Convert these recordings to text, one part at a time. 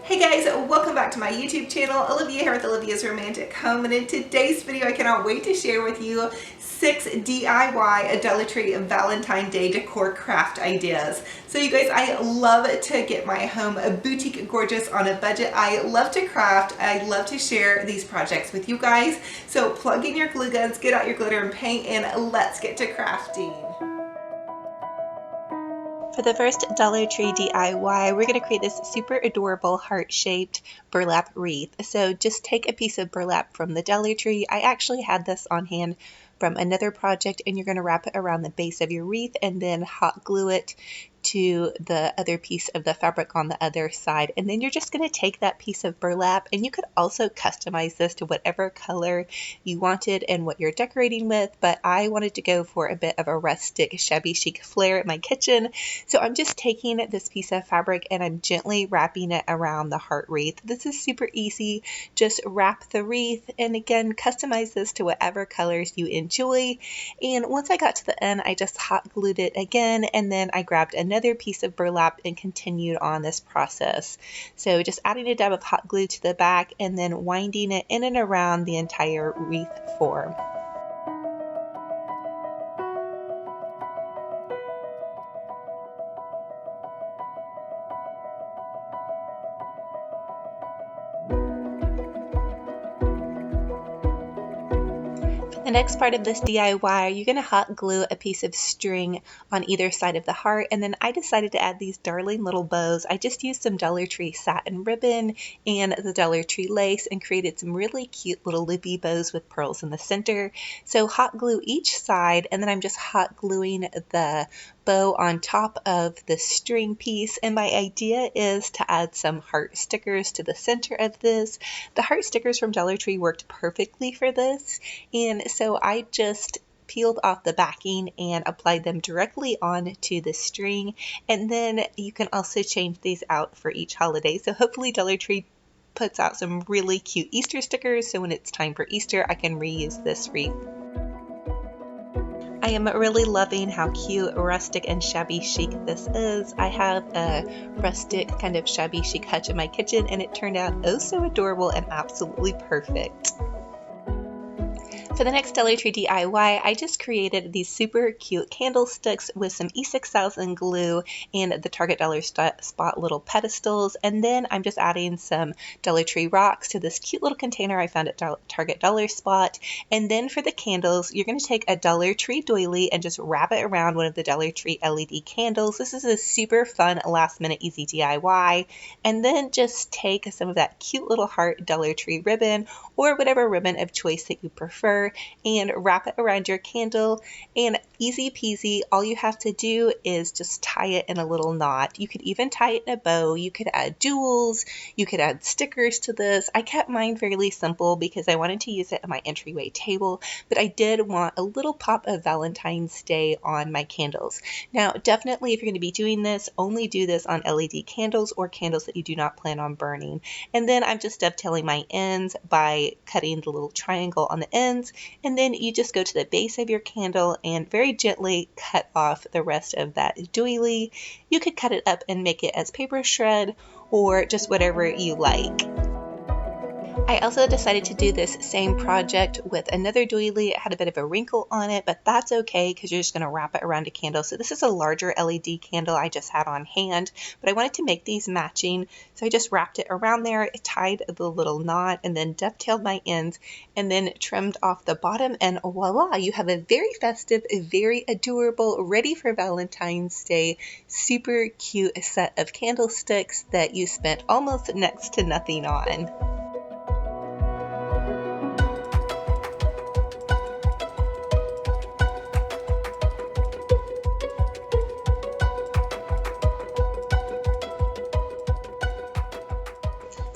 Hey guys, welcome back to my YouTube channel. Olivia here with Olivia's Romantic Home, and in today's video I cannot wait to share with you 6 DIY Dollar Tree Valentine Day decor craft ideas. So you guys, I love to get my home boutique gorgeous on a budget. I love to craft. I love to share these projects with you guys. So plug in your glue guns, get out your glitter and paint, and let's get to crafting. For the first Dollar Tree DIY, we're going to create this super adorable heart-shaped burlap wreath. So just take a piece of burlap from the Dollar Tree. I actually had this on hand from another project, and you're going to wrap it around the base of your wreath and then hot glue it to the other piece of the fabric on the other side. And then you're just going to take that piece of burlap, and you could also customize this to whatever color you wanted and what you're decorating with, but I wanted to go for a bit of a rustic shabby chic flair in my kitchen. So I'm just taking this piece of fabric and I'm gently wrapping it around the heart wreath. This is super easy. Just wrap the wreath and again customize this to whatever colors you enjoy. And once I got to the end, I just hot glued it again, and then I grabbed another piece of burlap and continued on this process. So just adding a dab of hot glue to the back and then winding it in and around the entire wreath form. The next part of this DIY, you're going to hot glue a piece of string on either side of the heart, and then I decided to add these darling little bows. I just used some Dollar Tree satin ribbon and the Dollar Tree lace and created some really cute little loopy bows with pearls in the center. So hot glue each side, and then I'm just hot gluing the bow on top of the string piece, and my idea is to add some heart stickers to the center of this. The heart stickers from Dollar Tree worked perfectly for this, and so I just peeled off the backing and applied them directly onto the string, and then you can also change these out for each holiday. So hopefully Dollar Tree puts out some really cute Easter stickers, so when it's time for Easter I can reuse this wreath. I am really loving how cute, rustic, and shabby chic this is. I have a rustic kind of shabby chic hutch in my kitchen, and it turned out oh so adorable and absolutely perfect. For the next Dollar Tree DIY, I just created these super cute candlesticks with some E6000 glue and the Target Dollar Spot little pedestals, and then I'm just adding some Dollar Tree rocks to this cute little container I found at Target Dollar Spot. And then for the candles, you're going to take a Dollar Tree doily and just wrap it around one of the Dollar Tree LED candles. This is a super fun last minute easy DIY. And then just take some of that cute little heart Dollar Tree ribbon or whatever ribbon of choice that you prefer and wrap it around your candle, and easy peasy. All you have to do is just tie it in a little knot. You could even tie it in a bow. You could add jewels, you could add stickers to this. I kept mine fairly simple because I wanted to use it on my entryway table, but I did want a little pop of Valentine's Day on my candles. Now definitely if you're going to be doing this, only do this on LED candles or candles that you do not plan on burning. And then I'm just dovetailing my ends by cutting the little triangle on the ends, and then you just go to the base of your candle and very gently cut off the rest of that doily. You could cut it up and make it as paper shred or just whatever you like. I also decided to do this same project with another doily. It had a bit of a wrinkle on it, but that's okay because you're just going to wrap it around a candle. So this is a larger LED candle I just had on hand, but I wanted to make these matching. So I just wrapped it around there, tied the little knot, and then dovetailed my ends, and then trimmed off the bottom, and voila, you have a very festive, very adorable, ready for Valentine's Day, super cute set of candlesticks that you spent almost next to nothing on.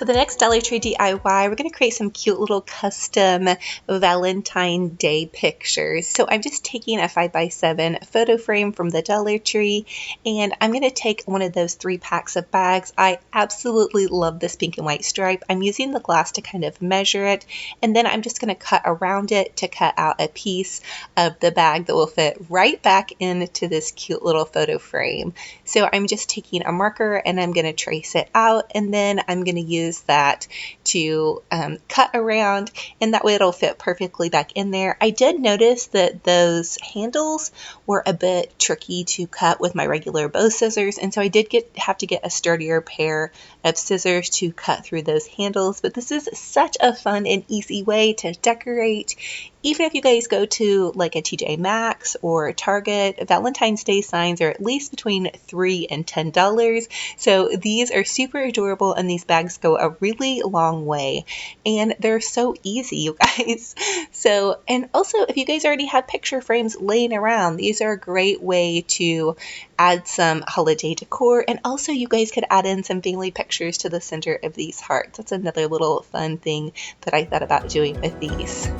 For the next Dollar Tree DIY, we're going to create some cute little custom Valentine Day pictures. So I'm just taking a 5x7 photo frame from the Dollar Tree, and I'm going to take one of those 3 packs of bags. I absolutely love this pink and white stripe. I'm using the glass to kind of measure it, and then I'm just going to cut around it to cut out a piece of the bag that will fit right back into this cute little photo frame. So I'm just taking a marker and I'm going to trace it out, and then I'm going to use that to cut around, and that way it'll fit perfectly back in there. I did notice that those handles were a bit tricky to cut with my regular bow scissors, and so I did have to get a sturdier pair of scissors to cut through those handles. But this is such a fun and easy way to decorate. Even if you guys go to like a TJ Maxx or Target, Valentine's Day signs are at least between $3 and $10. So these are super adorable, and these bags go a really long way, and they're so easy, you guys. So, and also if you guys already have picture frames laying around, these are a great way to add some holiday decor, and also you guys could add in some family pictures to the center of these hearts. That's another little fun thing that I thought about doing with these.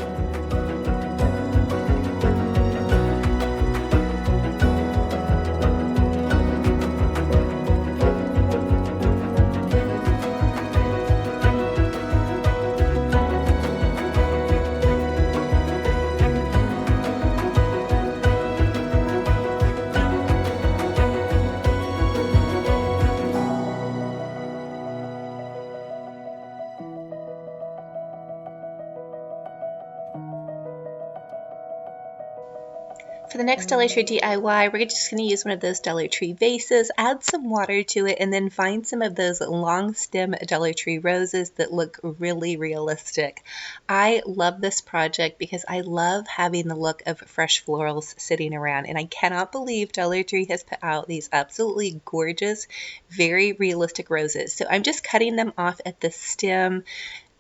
For the next Dollar Tree DIY, we're just going to use one of those Dollar Tree vases, add some water to it, and then find some of those long stem Dollar Tree roses that look really realistic. I love this project because I love having the look of fresh florals sitting around, and I cannot believe Dollar Tree has put out these absolutely gorgeous, very realistic roses. So I'm just cutting them off at the stem,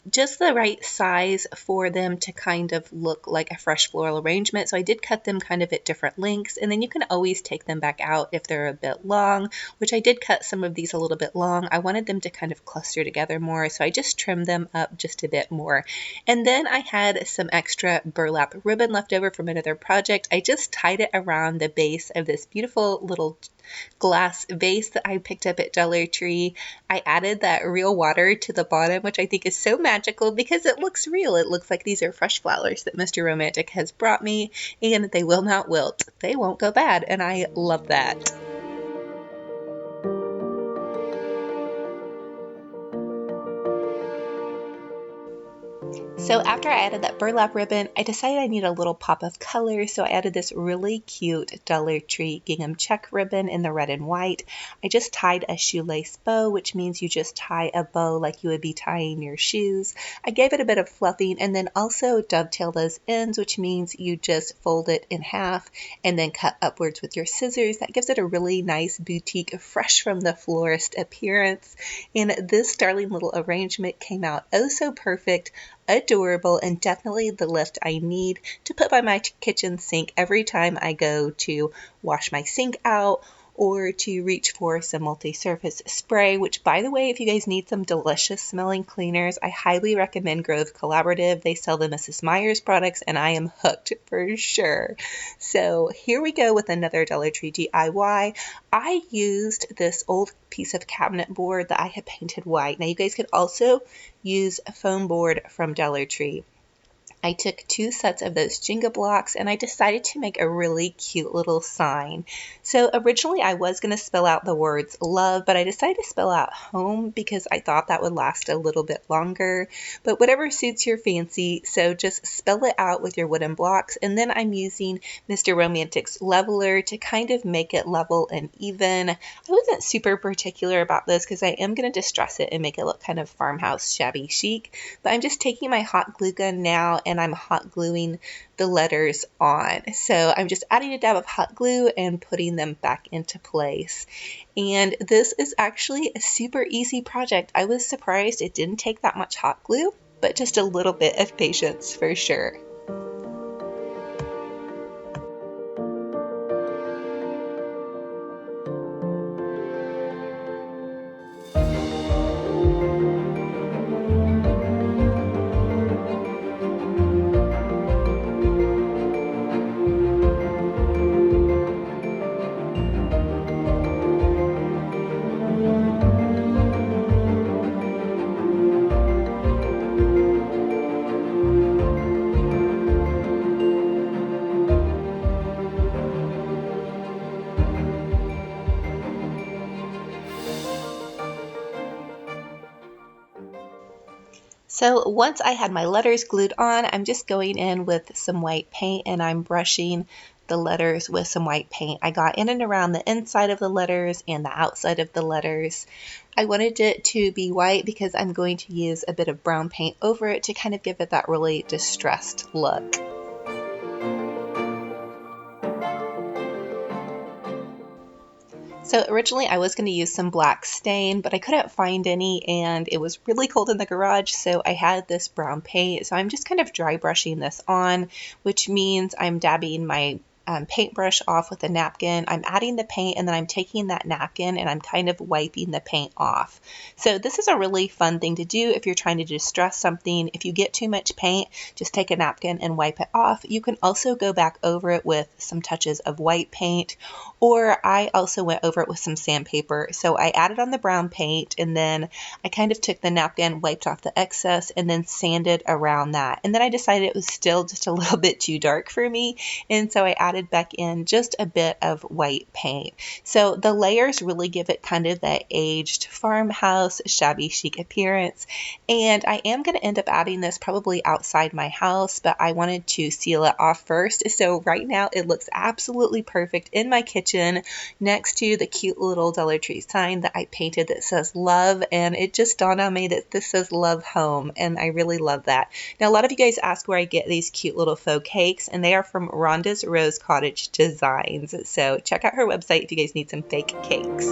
just the right size for them to kind of look like a fresh floral arrangement. So I did cut them kind of at different lengths, and then you can always take them back out if they're a bit long, which I did cut some of these a little bit long. I wanted them to kind of cluster together more, so I just trimmed them up just a bit more. And then I had some extra burlap ribbon left over from another project. I just tied it around the base of this beautiful little glass vase that I picked up at Dollar Tree. I added that real water to the bottom, which I think is so magical because it looks real. It looks like these are fresh flowers that Mr. Romantic has brought me, and they will not wilt. They won't go bad, and I love that. So after I added that burlap ribbon, I decided I need a little pop of color, so I added this really cute Dollar Tree gingham check ribbon in the red and white. I just tied a shoelace bow, which means you just tie a bow like you would be tying your shoes. I gave it a bit of fluffing and then also dovetail those ends, which means you just fold it in half and then cut upwards with your scissors. That gives it a really nice boutique, fresh from the florist appearance. And this darling little arrangement came out oh so perfect, adorable, and definitely the lift I need to put by my kitchen sink every time I go to wash my sink out or to reach for some multi-surface spray, which, by the way, if you guys need some delicious smelling cleaners, I highly recommend Grove Collaborative. They sell the Mrs. Meyer's products, and I am hooked for sure. So here we go with another Dollar Tree DIY. I used this old piece of cabinet board that I had painted white. Now you guys could also use a foam board from Dollar Tree. I took 2 sets of those Jenga blocks and I decided to make a really cute little sign. So originally I was going to spell out the words love, but I decided to spell out home because I thought that would last a little bit longer. But whatever suits your fancy, so just spell it out with your wooden blocks. And then I'm using Mr. Romantic's leveler to kind of make it level and even. I wasn't super particular about this because I am going to distress it and make it look kind of farmhouse shabby chic. But I'm just taking my hot glue gun now and I'm hot gluing the letters on. So I'm just adding a dab of hot glue and putting them back into place. And this is actually a super easy project. I was surprised it didn't take that much hot glue, but just a little bit of patience for sure. So once I had my letters glued on, I'm just going in with some white paint and I'm brushing the letters with some white paint. I got in and around the inside of the letters and the outside of the letters. I wanted it to be white because I'm going to use a bit of brown paint over it to kind of give it that really distressed look. So originally I was going to use some black stain, but I couldn't find any and it was really cold in the garage, so I had this brown paint. So I'm just kind of dry brushing this on, which means I'm dabbing my paintbrush off with a napkin. I'm adding the paint and then I'm taking that napkin and I'm kind of wiping the paint off. So this is a really fun thing to do if you're trying to distress something. If you get too much paint, just take a napkin and wipe it off. You can also go back over it with some touches of white paint, or I also went over it with some sandpaper. So I added on the brown paint and then I kind of took the napkin, wiped off the excess, and then sanded around that. And then I decided it was still just a little bit too dark for me, and so I added back in just a bit of white paint. So the layers really give it kind of that aged farmhouse, shabby chic appearance. And I am going to end up adding this probably outside my house, but I wanted to seal it off first. So right now it looks absolutely perfect in my kitchen next to the cute little Dollar Tree sign that I painted that says love. And it just dawned on me that this says love home, and I really love that. Now a lot of you guys ask where I get these cute little faux cakes, and they are from Rhonda's Rose Cottage Designs. So check out her website if you guys need some fake cakes.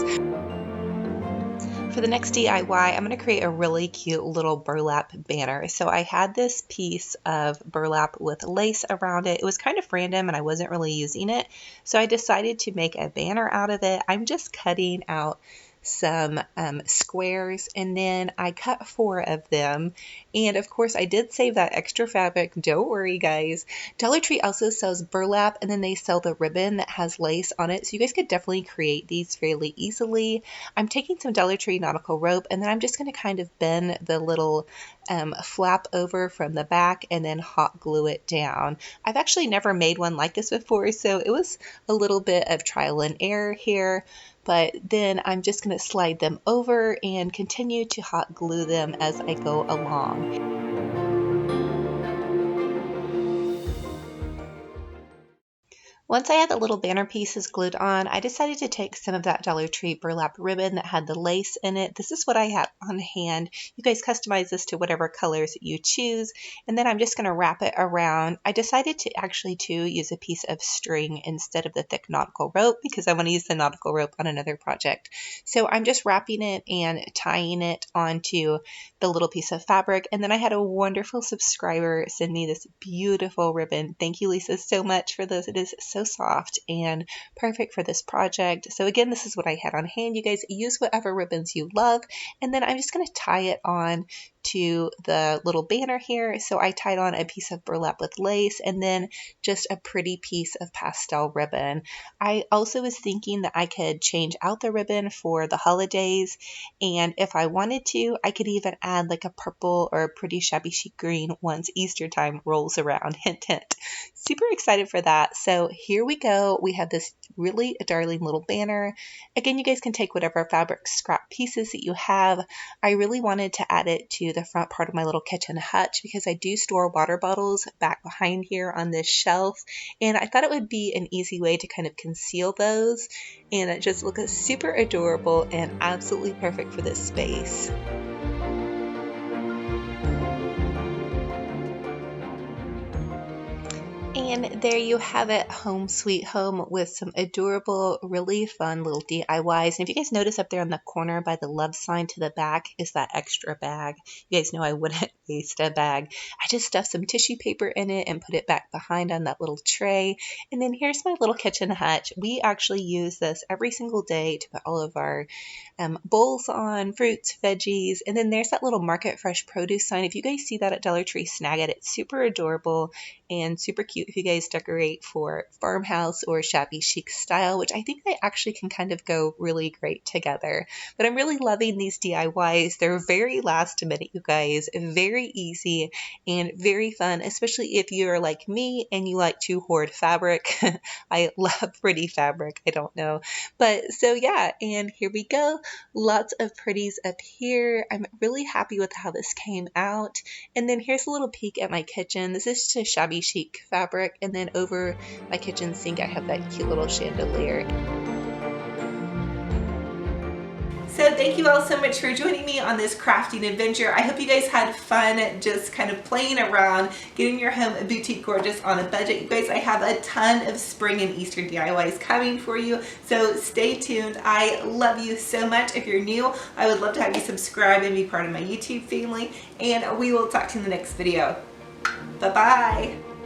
For the next DIY, I'm going to create a really cute little burlap banner. So I had this piece of burlap with lace around it. It was kind of random and I wasn't really using it, so I decided to make a banner out of it. I'm just cutting out some squares, and then I cut 4 of them, and of course I did save that extra fabric. Don't worry guys, Dollar Tree also sells burlap, and then they sell the ribbon that has lace on it, so you guys could definitely create these fairly easily. I'm taking some Dollar Tree nautical rope, and then I'm just going to kind of bend the little flap over from the back and then hot glue it down. I've actually never made one like this before, so it was a little bit of trial and error here. But then I'm just going to slide them over and continue to hot glue them as I go along. Once I had the little banner pieces glued on, I decided to take some of that Dollar Tree burlap ribbon that had the lace in it. This is what I had on hand. You guys customize this to whatever colors you choose. And then I'm just going to wrap it around. I decided to actually use a piece of string instead of the thick nautical rope because I want to use the nautical rope on another project. So I'm just wrapping it and tying it onto the little piece of fabric. And then I had a wonderful subscriber send me this beautiful ribbon. Thank you, Lisa, so much for this. It is so soft and perfect for this project. So again, this is what I had on hand. You guys use whatever ribbons you love. And then I'm just going to tie it on to the little banner here. So I tied on a piece of burlap with lace and then just a pretty piece of pastel ribbon. I also was thinking that I could change out the ribbon for the holidays, and if I wanted to, I could even add like a purple or a pretty shabby chic green once Easter time rolls around. Hint, hint. Super excited for that. So here we go. We have this really darling little banner. Again, you guys can take whatever fabric scrap pieces that you have. I really wanted to add it to the front part of my little kitchen hutch because I do store water bottles back behind here on this shelf, and I thought it would be an easy way to kind of conceal those, and it just looks super adorable and absolutely perfect for this space. And there you have it, home sweet home with some adorable, really fun little DIYs. And if you guys notice up there in the corner by the love sign to the back is that extra bag. You guys know I wouldn't waste a bag. I just stuffed some tissue paper in it and put it back behind on that little tray. And then here's my little kitchen hutch. We actually use this every single day to put all of our bowls on, fruits, veggies. And then there's that little Market Fresh produce sign. If you guys see that at Dollar Tree, snag it. It's super adorable and super cute if you guys decorate for farmhouse or shabby chic style, which I think they actually can kind of go really great together. But I'm really loving these DIYs. They're very last minute, you guys, very easy and very fun, especially if you're like me and you like to hoard fabric. I love pretty fabric, I don't know. But so yeah, and here we go. Lots of pretties up here. I'm really happy with how this came out. And then here's a little peek at my kitchen. This is just shabby chic fabric. And then over my kitchen sink, I have that cute little chandelier. So thank you all so much for joining me on this crafting adventure. I hope you guys had fun just kind of playing around, getting your home boutique gorgeous on a budget. You guys, I have a ton of spring and Easter DIYs coming for you, so stay tuned. I love you so much. If you're new, I would love to have you subscribe and be part of my YouTube family, and we will talk to you in the next video. Bye-bye.